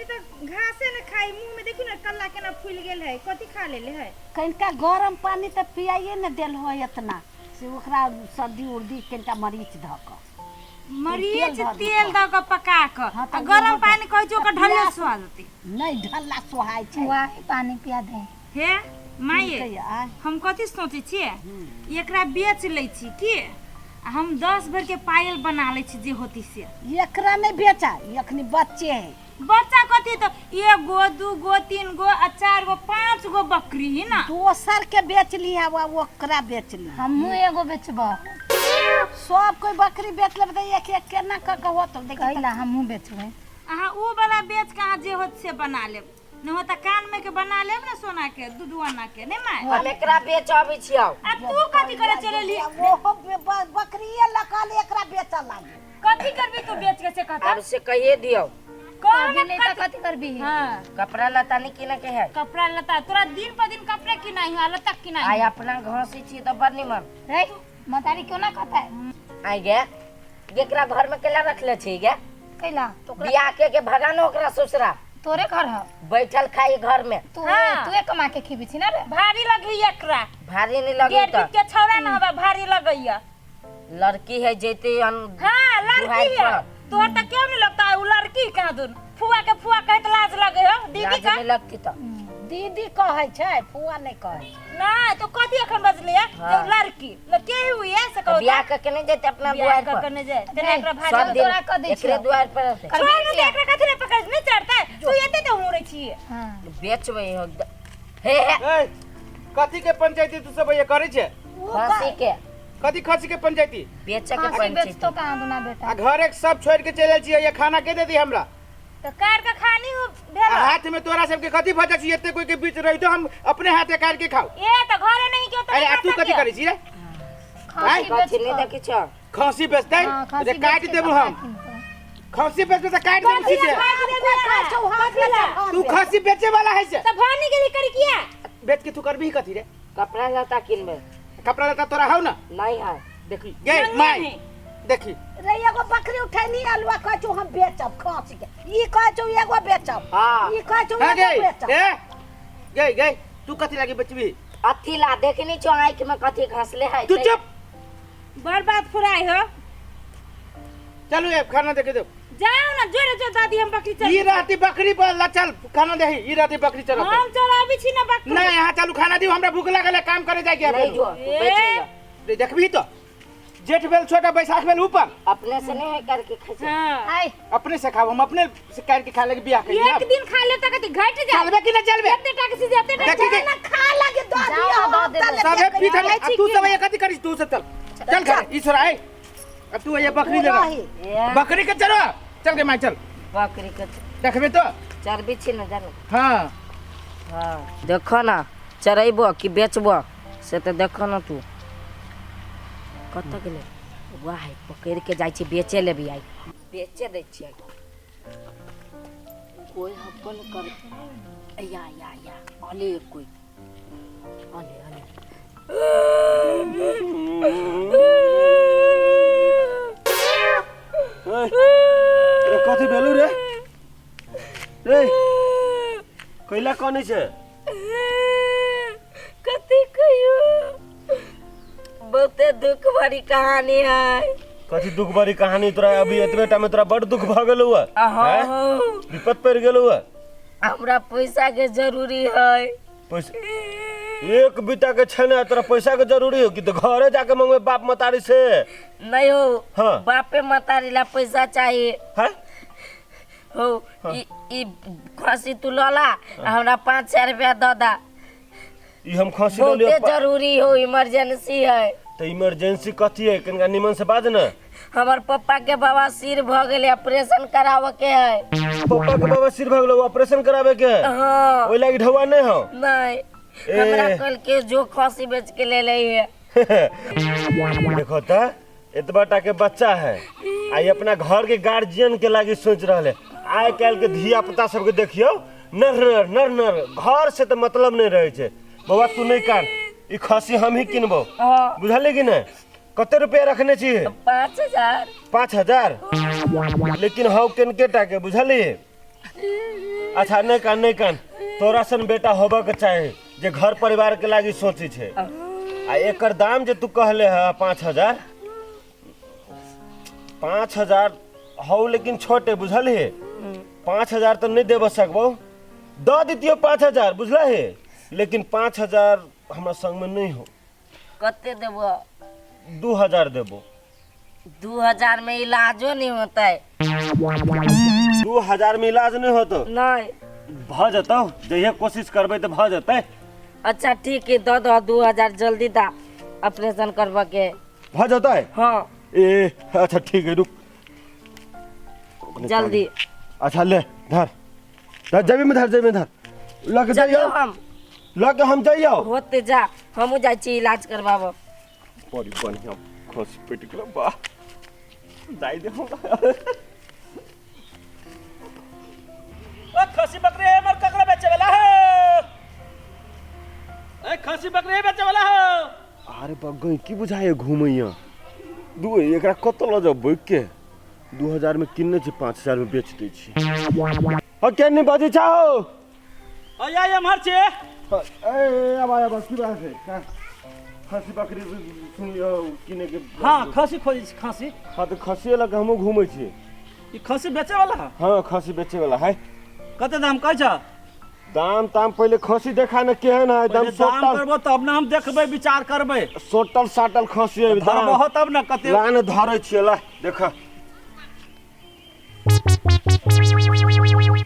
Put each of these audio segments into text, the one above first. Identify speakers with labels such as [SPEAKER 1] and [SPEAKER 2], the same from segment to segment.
[SPEAKER 1] तो घासे न खाई मुंह में देखू ना कल्ला केना फूल गेल है कथि खा लेले है
[SPEAKER 2] कनिका गरम पानी त पियाइए न देल हो इतना से ओकरा सर्दी उर्दी कनिका मरीच धक
[SPEAKER 1] मरीच तेल द के पका के आ गरम पानी कहै छै ओकर ढल्ला स्वाद होती
[SPEAKER 2] नहीं ढल्ला सोहाय छै
[SPEAKER 3] वाह पानी पिया दे
[SPEAKER 1] हे माये हम कथि सोचै छियै एकरा बेच लै छी की हम 10 भर के पायल बना ले छी जे होती से
[SPEAKER 2] एकरा नहीं बेचा एखनी बच्चे है
[SPEAKER 1] बच्चा कथि तो 1 गो 2 गो 3 गो 4 गो 5 गो बकरी है ना
[SPEAKER 2] दोसर के बेच ली है ओकरा बेच ली
[SPEAKER 3] हमहू एगो बेचबो
[SPEAKER 2] सब कोई बकरी बेच लेबे त एक एक केना क के होत देखि
[SPEAKER 3] कहला हमहू बेचबे
[SPEAKER 1] अहाँ ऊ वाला बेच के अहाँ जे होत से बना लेब न होता कान में के बना लेब ना सोना के दूधवाना के नहीं माय
[SPEAKER 4] हम एकरा बेच आबै छियौ
[SPEAKER 1] आ तू कथि करे चलेली
[SPEAKER 2] वो बकरीए लकाल एकरा बेचल लागी
[SPEAKER 1] कथि करबी तू बेच के से कहता
[SPEAKER 4] अब से कहिए दियो
[SPEAKER 1] कौन
[SPEAKER 3] नहीं त कथि करबी
[SPEAKER 1] हां
[SPEAKER 4] कपड़ा लता नहीं किने के है
[SPEAKER 1] कपड़ा लता तोरा दिन पर दिन कपड़े किनाई है लता किनाई
[SPEAKER 4] आई अपना घसी छी तो बड़ निमन
[SPEAKER 3] रे मतारी क्यों ना खाता है
[SPEAKER 4] आई गे एकरा घर में केला रखले छी गे
[SPEAKER 3] कैला
[SPEAKER 4] बियाह के भगानो ओकरा ससुरा
[SPEAKER 3] तोरे घर ह
[SPEAKER 4] बैठल खाई घर में
[SPEAKER 3] तू
[SPEAKER 1] हाँ।
[SPEAKER 3] तू कमा के खीबी छी ना रे
[SPEAKER 1] भारी लगी एकरा
[SPEAKER 4] भारी नहीं लगी
[SPEAKER 1] गेट
[SPEAKER 4] तो
[SPEAKER 1] के छौरा न हवा भारी लगैया
[SPEAKER 4] लड़की है जेते
[SPEAKER 1] हां लड़की है तोहर त क्यों नहीं लगता है वो लड़की कहां दून फुआ के फुआ कहत लाज लगे हो दीदी का
[SPEAKER 4] नहीं लगती तो
[SPEAKER 2] दीदी कहै छै फुआ नहीं कहै
[SPEAKER 1] ना तो कथि एखन बजले जो लड़की के हुई है से कहो
[SPEAKER 4] बियाह के नहीं जेते अपना द्वार पर
[SPEAKER 1] करने जाए तेरे एकरा
[SPEAKER 4] सब
[SPEAKER 1] भारी
[SPEAKER 4] दिन
[SPEAKER 3] तोरा क दै छी
[SPEAKER 4] एकरे द्वार पर रहते
[SPEAKER 1] छोड़ दे एकरा कथि नहीं पकड़ नहीं चढ़ता तू एते तो हो रही छी
[SPEAKER 3] हां
[SPEAKER 4] बेचबे हे
[SPEAKER 5] ए कथि के पंचायती तू सब ये करे छे
[SPEAKER 4] खसी के
[SPEAKER 5] कथि खसी के पंचायती
[SPEAKER 4] बेचे के
[SPEAKER 3] खांसी बेच
[SPEAKER 4] पंचायती
[SPEAKER 3] तो कहां दुना बेटा
[SPEAKER 5] आ घर एक सब छोड़ के चले छिए ये खाना के दे दी हमरा
[SPEAKER 1] तो कार का खानी हो
[SPEAKER 5] आ
[SPEAKER 1] भेल
[SPEAKER 5] हाथ में तोरा सब के कथि भजा छी एते कोई के बीच रही तो हम अपने हाथे काट के खाओ
[SPEAKER 1] ए तो घरे नहीं क्यों तो
[SPEAKER 5] अरे आ तू कथि करे छी रे
[SPEAKER 3] खांसी बेच
[SPEAKER 4] कथि नहीं देखी छ
[SPEAKER 5] खसी बेचते
[SPEAKER 3] हां खांसी
[SPEAKER 5] जे काट देबो हम खसी बेचते तो काट देबो सीधे तू खसी बेचे वाला है से
[SPEAKER 1] तो भानी के लिए करी किया
[SPEAKER 5] बेच के तू करबी कथि रे
[SPEAKER 4] कपड़ा लता किनबे
[SPEAKER 5] कपड़ा लता तोरा हौ ना
[SPEAKER 4] नहीं है
[SPEAKER 5] देखी गे माई देखी
[SPEAKER 2] रे एगो बकरी उठैनी अलुआ कहै छु हम बेचब खसी के ई कहै छु एगो बेचब
[SPEAKER 4] हां
[SPEAKER 2] ई कहै छु
[SPEAKER 5] हां
[SPEAKER 2] एगो
[SPEAKER 5] गे
[SPEAKER 2] बेचब
[SPEAKER 5] ए गे गे तू कथि लागी बचबी
[SPEAKER 4] अथी ला देखनी छ आंख में कथि घसले है
[SPEAKER 5] तू चुप
[SPEAKER 1] बर्बाद फुराई हो
[SPEAKER 5] चलो ए खाना देके दो
[SPEAKER 1] जाओ ना जोरे जो दादी हम बकरी चल
[SPEAKER 5] ई राती बकरी पर लचल खाना देही ई राती बकरी चल
[SPEAKER 1] हम चलाबी छी ना बकरी
[SPEAKER 5] नहीं यहाँ चालू खाना दियो हमरा भूख लागल है काम करे जाए के
[SPEAKER 4] नहीं जो तू बेच ले
[SPEAKER 5] देखबी तो जेठ बेल छोटा बैसाख बेल ऊपर
[SPEAKER 4] अपने से नहीं है करके खा
[SPEAKER 1] हां
[SPEAKER 2] आई
[SPEAKER 5] अपने से खाओ हम अपने से कर के खा लेके बियाह कर
[SPEAKER 1] एक दिन खा ले तो कति घट जा
[SPEAKER 5] चलबे कि ना चलबे
[SPEAKER 1] एते टाके से जाते
[SPEAKER 5] देखी के
[SPEAKER 2] ना खा लगे दो दिया
[SPEAKER 5] सबे पीछे तू सब ये कथि करिस तू सब चल घर ई छोरा है अब तू ये बकरी ले बकरी के चलो चल के माई चल
[SPEAKER 4] बकरी के
[SPEAKER 5] देखबे तो
[SPEAKER 4] चर्बी छी न जानो
[SPEAKER 5] हां
[SPEAKER 4] हां देखो ना चरैबो कि बेचबो से तो देखो ना तू कत गेले वाह पकड़ के जाई छी बेचे ले भी आई बेचे दै छी कोई हपन कर या अले कोई अले
[SPEAKER 6] रे कथि भेलु रे रे कैला कोनी छे
[SPEAKER 4] कथि कहियो बहुते दुख भरी कहानी है
[SPEAKER 6] कथि दुख भरी कहानी तोरा अभी एतबे टाइम में तोरा बड़ दुख भ गेलौ है विपत पड़ गेलौ
[SPEAKER 4] हमरा पैसा के जरूरी है
[SPEAKER 6] पैसा एक बीता के छने तोरा पैसा के जरूरी हो कि तो घरे जाके मांगबे बाप मतारी से
[SPEAKER 4] नहीं हो
[SPEAKER 6] हाँ।
[SPEAKER 4] बापे मतारी ला पैसा चाहिए
[SPEAKER 6] है
[SPEAKER 4] हो ई खसी तू लला हमरा 5,000 रुपया द दा
[SPEAKER 6] ई हम खसी ले लियो
[SPEAKER 4] बहुते जरूरी हो इमरजेंसी है
[SPEAKER 6] तो इमरजेंसी कथि है कनका निमन से बाज न
[SPEAKER 4] हमर पापा के बवासीर भ गेले ऑपरेशन करावे के है
[SPEAKER 6] पापा के बाबा सिर भ गेलौ ऑपरेशन करावे के
[SPEAKER 4] हां
[SPEAKER 6] ओइ लागी ढवा नहीं हो
[SPEAKER 4] नहीं हमरा कल के जो खसी बेच के ले ले है
[SPEAKER 6] देखो त एतबाटा के बच्चा है आई अपना घर के गार्जियन के लागी सोच रहले आइ काल के धिया पुता सब के देखियो नर घर से तो मतलब नहीं रहे छे बाबा तू नहीं कान ई खसी हम ही किनबो बुझले कि नहीं कते रुपया रखने छी
[SPEAKER 4] 5,000
[SPEAKER 6] 5,000 लेकिन हाउ केन के टाके बुझली अच्छा नहीं कान तोरा सन बेटा होबे के चाही जे घर परिवार के लागी सोची छे आ एकर दाम जे तू कहले है 5,000 हौ लेकिन छोटे बुझल है 5,000 तो नहीं देब सकबो दे दितियो 5,000 बुझल है लेकिन 5,000 हमरा संग में नहीं हो
[SPEAKER 4] कते देबो
[SPEAKER 6] 2,000 देबो
[SPEAKER 4] 2,000 में इलाजो नहीं होता है
[SPEAKER 6] 2,000 में इलाज नहीं होतो
[SPEAKER 4] नहीं
[SPEAKER 6] भ जतौ जहिया कोशिश करबै तो भ जतै
[SPEAKER 4] अच्छा ठीक है दो 2,000 जल्दी दा ऑपरेशन करवा के
[SPEAKER 6] भ जतै
[SPEAKER 4] हाँ
[SPEAKER 6] ए अच्छा ठीक है रुक
[SPEAKER 4] जल्दी
[SPEAKER 6] अच्छा ले धर जेबी में धर लग
[SPEAKER 4] चलियो
[SPEAKER 6] जाइयो
[SPEAKER 4] हम
[SPEAKER 6] लग हम जाइयो
[SPEAKER 4] होते जा हमू जाइ छी इलाज करवाबो
[SPEAKER 6] बड़ी बढ़िया हॉस्पिटल बा जाई दे हम
[SPEAKER 5] ओ खसी बकरी है मर ककरा बेचे वाला है ए खसी बकरी है बेचे वाला है
[SPEAKER 6] अरे बगई की बुझाए घूमैया दू एकरा कत ल जब बैक के 2,000 में किन्ने छी 5,000 में बेच दै छी ह के नहीं बाजी चाहो
[SPEAKER 5] आया ये मर छे
[SPEAKER 6] ए अब की बात है का खसी बकरी सुनियो किने के
[SPEAKER 5] हां खसी खोजी खसी
[SPEAKER 6] हां तो खसी लग हमहु घूमै छी
[SPEAKER 5] ई खसी बेचे वाला है
[SPEAKER 6] हां खसी बेचे वाला है
[SPEAKER 5] कते दाम कहै छ
[SPEAKER 6] दाम पहले खसी देखा न केहन है
[SPEAKER 5] दाम
[SPEAKER 6] सोटल
[SPEAKER 5] करबो तब ना हम देखबै विचार करबै
[SPEAKER 6] सोटल साटल खसी है
[SPEAKER 5] धरबो तब ना कते
[SPEAKER 6] लान धरै छियै ला देख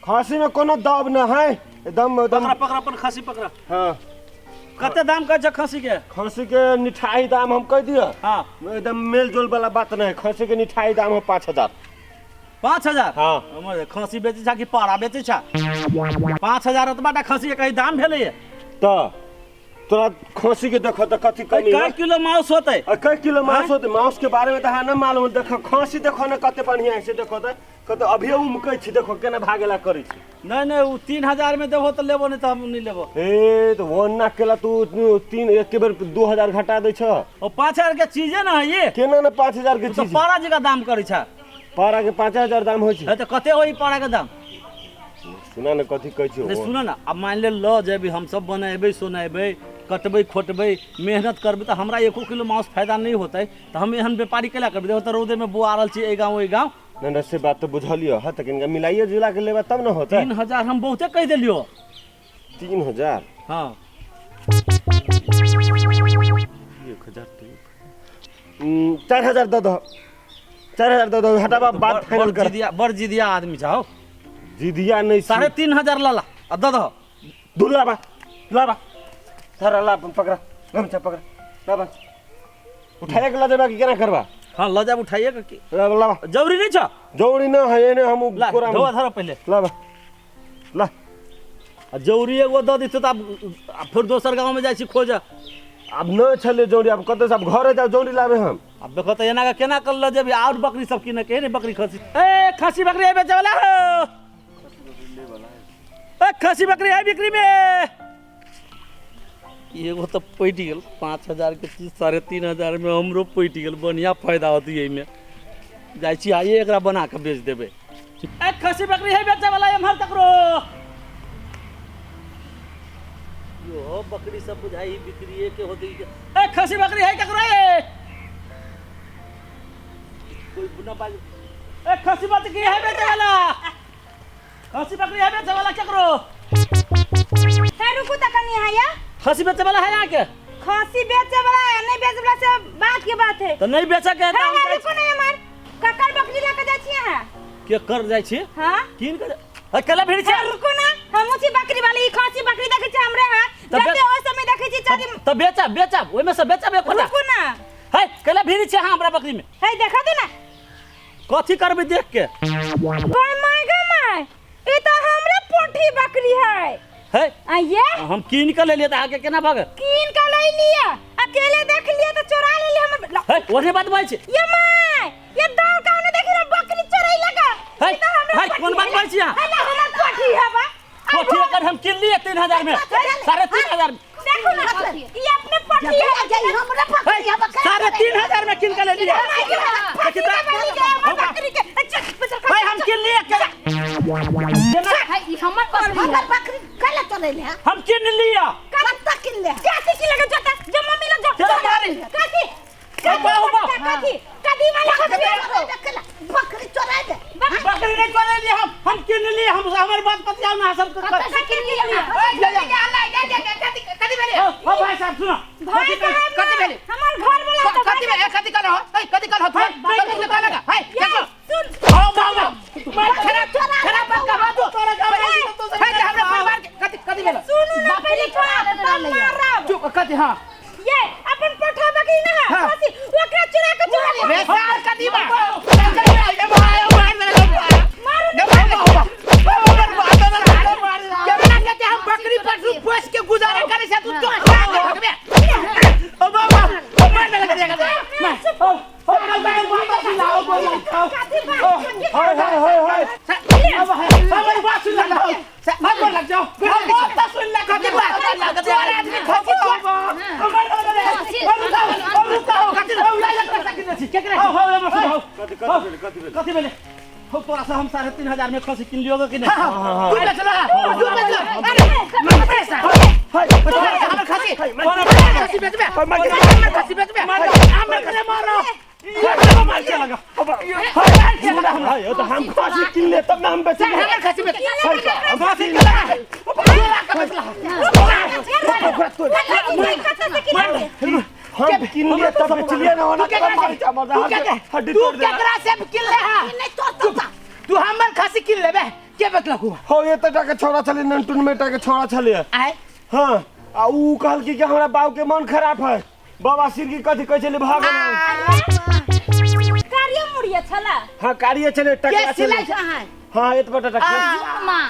[SPEAKER 6] खसी में कोनो दब न है एकदम
[SPEAKER 5] पकड़ा अपन खसी पकड़ा
[SPEAKER 6] हां
[SPEAKER 5] कते दाम कहै छ खसी के
[SPEAKER 6] खसी के मिठाई दाम हम कह दिया
[SPEAKER 5] हां
[SPEAKER 6] एकदम मेल जोल वाला बात नहीं खसी के मिठाई दाम है 5,000
[SPEAKER 5] 5,000
[SPEAKER 6] हाँ।
[SPEAKER 5] हमर खसी बेचे छ कि पारा बेचे छ 5,000 ओतबाटा खसी के कहीं दाम भेलै
[SPEAKER 6] तो तोरा खसी के देखो तो कथी कमी
[SPEAKER 5] कै किलो मांस होतै
[SPEAKER 6] कई किलो मांस होते मांस के बारे में तो हाँ न मालूम देखो खसी देखो न कते बढ़िया है से देखो तो कते अभी उमकै छी देखो केना भागेला करै छी
[SPEAKER 5] नहीं उ 3,000 में देबो तो लेबो नहीं तो हम नहीं लेबो
[SPEAKER 6] ए तो वन्ना केला तू एक बार 2,000 घटा दै छ
[SPEAKER 5] ओ 5,000 के चीज है ना ये
[SPEAKER 6] केना न 5,000 के
[SPEAKER 5] तो
[SPEAKER 6] चीज
[SPEAKER 5] पारा जगह दाम करै छ
[SPEAKER 6] पारा के 5,000 दाम होय छै
[SPEAKER 5] है तो कते होई पारा के दाम
[SPEAKER 6] सुना न कथी कहै छी
[SPEAKER 5] नहीं सुनो ना अब मान ले ल जेबी हम सब बनाएबै सोनाएबै कटबै खोटबै मेहनत करबै तो हमरा 1 किलो मांस फायदा नहीं होतै तो हम एहन व्यापारी केला करबै देखो तो रौदे में बुआ रहल छी ए गांव ओइ गांव
[SPEAKER 6] न से बात तो बुझलियो ह त किनका मिलाइए जिला के लेबा तब न होतै
[SPEAKER 5] 3,000 हम बहुते कह देलियो
[SPEAKER 6] 3,000
[SPEAKER 5] हां
[SPEAKER 6] 4,000 दे दो 4,000 दे दो हटाबा बात फाइनल कर
[SPEAKER 5] बड़ जिदिया आदमी चाहो
[SPEAKER 6] जिदिया नहीं
[SPEAKER 5] 3,500 लाला आ दे दो
[SPEAKER 6] दुलाबा लाबा सारा ला पकड़ा गमछा पकड़ा लाबा उठाए के ला देबा कि केना करबा
[SPEAKER 5] हां ल जाब उठाइए के
[SPEAKER 6] लाबा
[SPEAKER 5] जरूरी नहीं छ
[SPEAKER 6] जौड़ी न है एने हम
[SPEAKER 5] ला
[SPEAKER 6] कोरा
[SPEAKER 5] धोआ धर पहले
[SPEAKER 6] लाबा ला
[SPEAKER 5] आ जौरी एगो द दित त अब फिर दोसर गांव में जाय छी खोज
[SPEAKER 6] अब न छले जौड़ी अब कते सब घरे जाओ जौड़ी लाबे हम
[SPEAKER 5] अब देखो तो एना का केना कर ल जेबी और बकरी सब की न के ने बकरी खसी ए खसी बकरी है बेचे वाला हो ए खसी बकरी है बिक्री में एगो तो पैट गेल 5,000 के चीज 3,500 में हमरो पैट गेल बढ़िया फायदा होती है में जाय छी आइए एकरा बना के बेच देबे ए खसी बकरी है बेचे वाला हम तकरो यो बकरी सब बुझाई बिक्री के होती ए खसी बकरी है ककरो ए कोई बुना बाज ए खसी बकरी है बेचे वाला खसी बकरी है बेचे वाला ककरो
[SPEAKER 1] है रुकू त कनी आया
[SPEAKER 5] खसी बेचे वाला है आके
[SPEAKER 1] खसी बेचे वाला है नहीं बेचे वाला से बात के बात है
[SPEAKER 5] तो नहीं बेचा के
[SPEAKER 1] हां रुकू नहीं हमार ककर बकरी लेके जाय छी हां
[SPEAKER 5] के कर जाय छी
[SPEAKER 1] हां
[SPEAKER 5] किन कर है कला भीड़ छी
[SPEAKER 1] रुकू ना हम छी बकरी वाली खसी बकरी देखे छी हमरे हां जते ओ समय देखे छी चारी
[SPEAKER 5] तो बेचा ओइ में से बेचा बे कोटा
[SPEAKER 1] रुकू ना
[SPEAKER 5] है कला भीड़ छी हां हमरा बकरी में
[SPEAKER 1] है देखा दे ना
[SPEAKER 5] कथी करबे देख के
[SPEAKER 1] गय माय ई तो हमरे पोठी बकरी है आइए
[SPEAKER 5] हम कीन के ले लिए त आगे केना भाग
[SPEAKER 1] कीन का ले लिया अकेले देख लिया तो चोरा ले लिया हमर
[SPEAKER 5] है ओरे बात बाई छी
[SPEAKER 1] ये माय ये दौड़ का ने देखी ना बकरी चोराई लगा
[SPEAKER 5] है कौन बात बाई छी
[SPEAKER 1] है ना हमर कोठी है बा
[SPEAKER 5] कोठी अगर हम किन लिए 3,000 में 3,500
[SPEAKER 1] देखो ना ये अपने पटी है जाई हमरा पटी है बकरी
[SPEAKER 5] 3,500 में किन के ले लिए
[SPEAKER 1] बकरी के
[SPEAKER 5] भाई हम किन लिए
[SPEAKER 3] ई हमर बकरी है।
[SPEAKER 2] हमर बकरी कल चले ले
[SPEAKER 5] हम किन लिया
[SPEAKER 2] कब तक किन ले
[SPEAKER 1] काती की लगे जाता जो मम्मी लग जा
[SPEAKER 5] चलो मारी
[SPEAKER 1] काती काती काती वाला
[SPEAKER 2] बकरी चोरा दे
[SPEAKER 5] बकरी नहीं चले लिए हम किन लिए हम हमारी बात पतिया ना सब
[SPEAKER 3] कब से किन लिया
[SPEAKER 5] कदी बेले ओ भाई साहब सुनो
[SPEAKER 1] भाई
[SPEAKER 5] कदी बेले
[SPEAKER 1] हमार घर वाला तो
[SPEAKER 5] कदी बेले कदी कर हो कदी कर हो तू लगा लगा हाय
[SPEAKER 1] सुन
[SPEAKER 5] आओ बाबा मार खराब बात का बात तोरा का है कि हमरा परिवार के कदी बेले
[SPEAKER 1] सुनो ना पहले छोड़ा मारब
[SPEAKER 5] चुप कदी हां
[SPEAKER 1] ये अपन पठा बकरी ना है बस ओकरा चुरा के चुरा ले
[SPEAKER 5] रे सार कदी बा ए भाई मार दे हम बकरी पटरू पोस के गुजारा करे से तू तो ओ बाबा ओ मार लगा दे ओ कल तक बात सुनाओ बोल हाय हाय हाय हाय अब हमारी बात सुन लगा मत बोल लग जाओ बात तो सुन ले कदी बात तोरा आदमी खसी तो ओ मार लगा दे ओ रुकाओ कदी ओ ला लगा सकते छी के करे हो कदी बेले हो तोरा से हम 3500 में खसी किन लियोगे कि नहीं तू बेचला अरे पैसा हाय हमर खसी खसी बेचबे हमर खसी बेचबे हमर करे मारो ये मार के लगा हाय ये तो हम खसी किन ले तब हम बेचेंगे हमर खसी बेच हम खसी किन लगा हम किन लिए तब बेच लिए ना होना मार के मजा हड्डी तोड़ दे तू केकरा से किन ले हां
[SPEAKER 2] नहीं तोड़
[SPEAKER 5] तू हमर खसी किन लेबे के बतलकू
[SPEAKER 6] हो ये तो के छोड़ा चले नंटुन मेटा के छोड़ा चले
[SPEAKER 5] आए
[SPEAKER 6] हां आ ऊ कहल कि हमरा बाऊ के मन खराब है बाबा सिर की कथि कह चले भाग
[SPEAKER 1] कार्य मुड़िया छला
[SPEAKER 6] हां कार्य चले टका
[SPEAKER 5] के
[SPEAKER 6] चले
[SPEAKER 5] सिलाई है
[SPEAKER 6] हां ये तो बटा टका
[SPEAKER 3] मां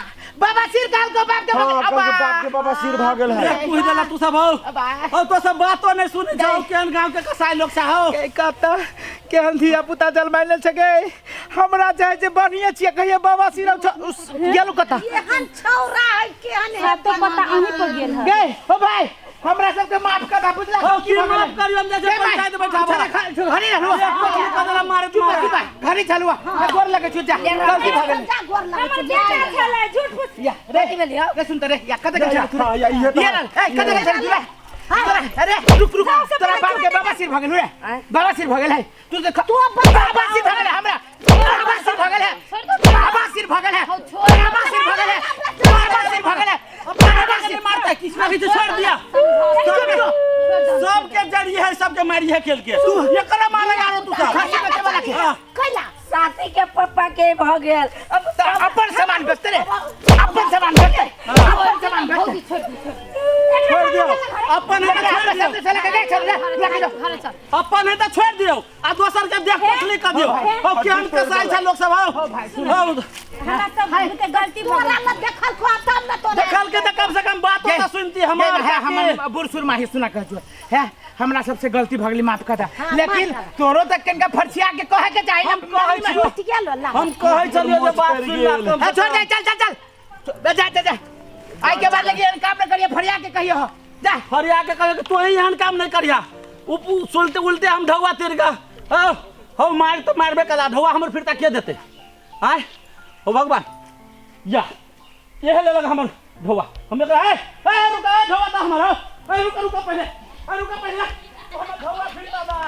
[SPEAKER 5] बाबा सिर काल को बाप के
[SPEAKER 6] हां कल के बाप के बाबा सिर भागल है
[SPEAKER 5] पूछ देला तू सब हो ओ तो सब बातो नहीं सुन जाओ केन गांव के कसाई लोग सा हो
[SPEAKER 7] के कहता केहन धिया पुता जलमाइल छगे हमरा चाहे जे बढ़िया छिए कहिए बाबा सिरव गेलु कता
[SPEAKER 2] एहन छौरा है केहन है
[SPEAKER 1] तो पता अहीं पर गेल है
[SPEAKER 5] गए हो भाई हमरा सबके माफ कर दा बुझला हो की माफ करियो हम जैसे पंचायत बैठाबो घरी रहलो कदला मार घरी चलुआ गोर लगे छुटा गलती भ गेल
[SPEAKER 1] हमर बेटा छला झूठ पूछ
[SPEAKER 5] या रे सुन त रे या कत के
[SPEAKER 6] हां ये
[SPEAKER 5] ये ना ए कत के चल अरे रुक तोरा बाप के बाबा सिर भगल रे बाबा सिर भगल है तू देख तू बाबा सिर भगल है हमरा बाबा सिर भगल है बाबा सिर भगल है बाबा सिर भगल है बाबा सिर भगल है बाबा सिर मारता किसने भी तो छोड़ दिया सबके जड़िए है सबके मारिए खेल के तू ये करा मारे यार तू सब खासी बचे वाला के
[SPEAKER 2] कैला
[SPEAKER 4] साथी के पप्पा के भ गेल अब
[SPEAKER 5] अपन सामान बेचते रे अपन सामान बेचते अपन सामान बेचते
[SPEAKER 6] छोड़ दियो
[SPEAKER 5] अपन है छोड़ दियो चले के चल लेके जाओ अपन है तो छोड़ दियो आ दोसर के देख पछली कर दियो हो के हम के साइड से लोग सब हो भाई सुनो
[SPEAKER 1] हमरा सब के गलती
[SPEAKER 2] तोरा न देखल को आता न तो
[SPEAKER 5] देखल के तो कम से कम बात तो सुनती हमार
[SPEAKER 7] हमर बुरसुर माही सुना कहजो है हमरा सबसे गलती भगली माफ कर दा लेकिन तोरो तक कनका फरसिया के कहे के चाहिए
[SPEAKER 5] हम कहै छलिए जे बात सुन ला
[SPEAKER 7] छोड़ दे चल जा जा आई के बाद लगी काम न करिए फरिया के कहियो हो जा
[SPEAKER 5] फरिया के कहे तू ही हन काम नहीं करिया सुलते उल्टे हम ढौआ तीर का हो मार तो मारबे कला ढौआ हमर फिरता के देते आय हो भगवान या ये ले लगा हमर ढौआ हम लगा ए रुका ढौआ ता हमर ए रुका पहले हमर ढौआ फिरता बा